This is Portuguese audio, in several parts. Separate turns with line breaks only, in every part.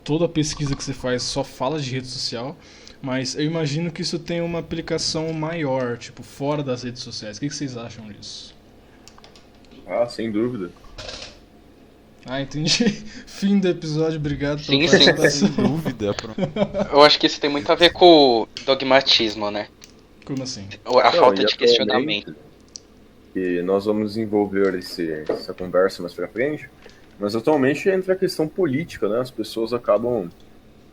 toda a pesquisa que você faz só fala de rede social, mas eu imagino que isso tem uma aplicação maior, tipo, fora das redes sociais. O que vocês acham disso?
Ah, sem dúvida.
Ah, entendi. Fim do episódio, obrigado pela
Sim, sim.
participação.
Sem dúvida.
Eu acho que isso tem muito a ver com o dogmatismo, né?
Como assim?
A falta
e
de questionamento.
E nós vamos desenvolver essa conversa mais pra frente, mas atualmente entra a questão política, né? As pessoas acabam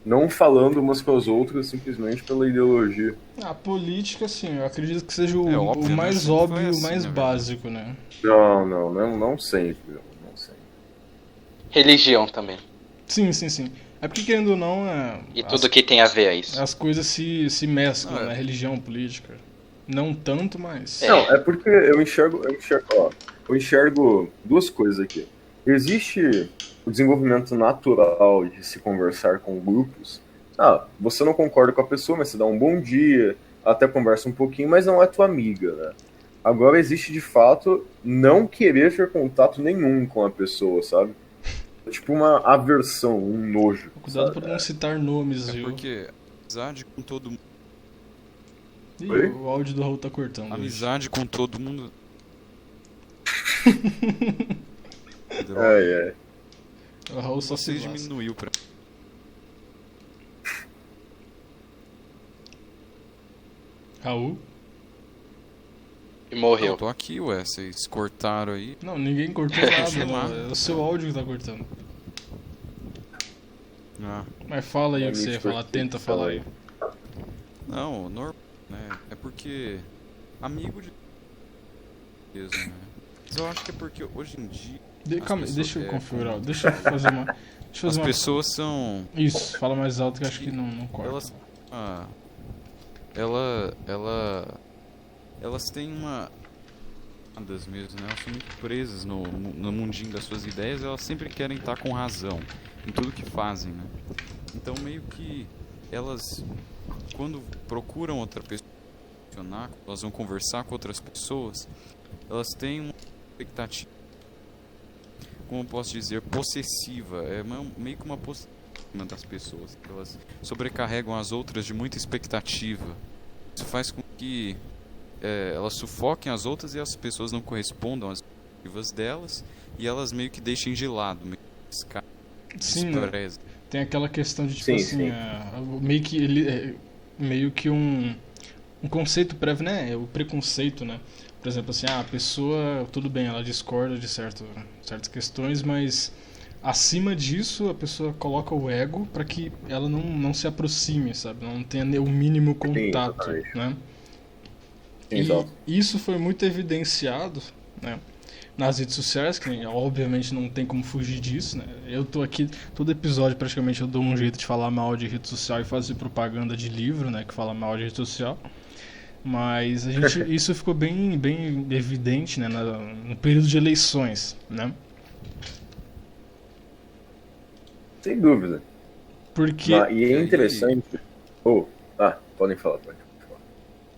não falando umas com as outras simplesmente pela ideologia.
A política, assim, eu acredito que seja o,
óbvio,
o
né?
mais
Sempre
óbvio
foi
e o
assim,
mais
na verdade.
básico, né?
Não sempre, não sempre.
Religião também.
Sim. É porque, querendo ou não,
E tudo que tem a ver a isso.
as coisas se mesclam,
Ah, é.
né? Religião, política. Não tanto, mas...
Não, é porque eu enxergo duas coisas aqui. Existe o desenvolvimento natural de se conversar com grupos. Ah, você não concorda com a pessoa, mas você dá um bom dia, até conversa um pouquinho, mas não é tua amiga, né? Agora existe de fato não querer ter contato nenhum com a pessoa, sabe? Tipo uma aversão, um nojo.
Cuidado
sabe?
pra não citar nomes,
É
viu?
porque amizade com todo mundo.
Ih,
Oi?
o áudio do Raul tá cortando. hoje.
Amizade com todo mundo.
É.
O Raul só se
Vocês
lasca.
diminuiu pra.
Raul?
E
Eu
morreu.
tô aqui, ué. Vocês cortaram aí.
Não, ninguém cortou nada,
Sei lá.
não. É o seu áudio que tá cortando.
Ah.
Mas fala aí o que você ia
Limite
falar,
perfeito,
tenta falar aí.
Não, normal, né? É porque. Amigo de. Mesmo, né? Mas eu acho que é porque hoje em dia.
Calma,
pessoas-
deixa eu
é,
configurar.
como-
Deixa eu fazer uma. Deixa eu
As
fazer uma.
pessoas são.
Isso, fala mais alto que eu acho que não corta.
Elas. Ah, elas têm uma. Das mesmo, né? Elas são muito presas no mundinho das suas ideias. Elas sempre querem estar com razão em tudo que fazem, né? Então meio que elas, quando procuram outra pessoa, elas vão conversar com outras pessoas, elas têm uma expectativa, como eu posso dizer, possessiva. É meio que uma possessiva das pessoas. Elas sobrecarregam as outras de muita expectativa. Isso faz com que elas sufoquem as outras e as pessoas não correspondam às expectativas delas e elas meio que deixem de lado, meio que
Sim, né?
desprezam.
Tem aquela questão de, tipo
Sim,
assim,
sim.
meio que ele meio que um conceito prévio, né? O preconceito, né? Por exemplo, assim, a pessoa, tudo bem, ela discorda de certas questões, mas acima disso a pessoa coloca o ego pra que ela não se aproxime, sabe? Não tenha o mínimo contato,
exatamente.
né?
Sim,
E
exato.
isso foi muito evidenciado, né, nas redes sociais, que obviamente não tem como fugir disso, né? Eu tô aqui, todo episódio praticamente eu dou um jeito de falar mal de rede social e fazer propaganda de livro, né, que fala mal de rede social. Mas isso ficou bem evidente, né, no período de eleições, né?
Sem dúvida.
Porque
E é interessante. Podem falar, pode falar.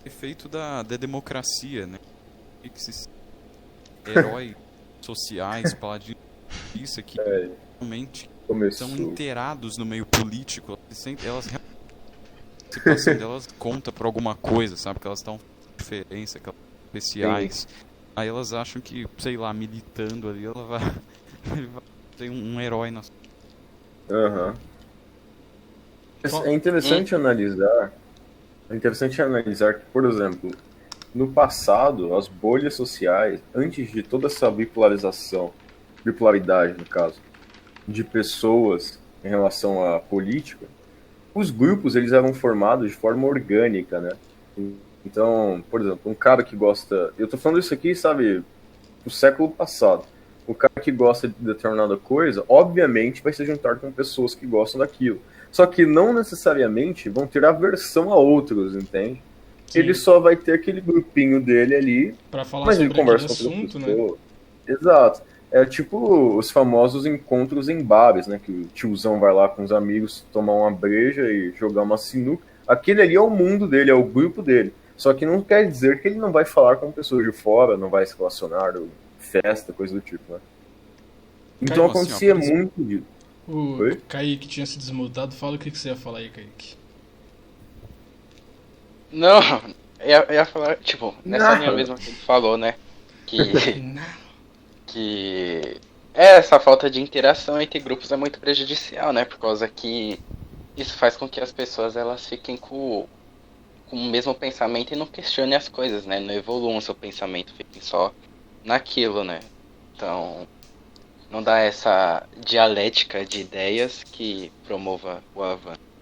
Efeito da democracia, né? E que esses heróis sociais, paladinos, isso aqui, realmente são
Começou.
inteirados no meio político. Elas a participação delas conta por alguma coisa, sabe? Que elas estão diferença, que elas são especiais. Aí elas acham que, sei lá, militando ali, ela vai ter um herói na sua.
Aham. É interessante analisar. É interessante analisar que, por exemplo, no passado, as bolhas sociais, antes de toda essa bipolaridade, no caso, de pessoas em relação à política, os grupos eles eram formados de forma orgânica, né? Então, por exemplo, um cara que gosta... Eu tô falando isso aqui, sabe, do século passado. O cara que gosta de determinada coisa, obviamente vai se juntar com pessoas que gostam daquilo. Só que não necessariamente vão ter aversão a outros, entende?
Sim.
Ele só vai ter aquele grupinho dele ali,
pra falar
mas ele
sobre
conversa
aquele
com outras
assunto, né?
pessoas. Exato. É tipo os famosos encontros em bares, né? Que o tiozão vai lá com os amigos tomar uma breja e jogar uma sinuca. Aquele ali é o mundo dele, é o grupo dele. Só que não quer dizer que ele não vai falar com pessoas de fora, não vai se relacionar, festa, coisa do tipo, né? Então
Caiu assim, ó,
acontecia
por exemplo.
muito disso.
O
Oi?
Kaique tinha se desmutado. Fala o que você ia falar aí, Kaique.
Não, eu ia falar, tipo, nessa
Não.
linha mesmo que ele falou, né? Que,
Não.
que essa falta de interação entre grupos é muito prejudicial, né? Por causa que isso faz com que as pessoas elas fiquem com o mesmo pensamento e não questionem as coisas, né? Não evoluam o seu pensamento, fiquem só naquilo, né? Então, não dá essa dialética de ideias que promova o avanço.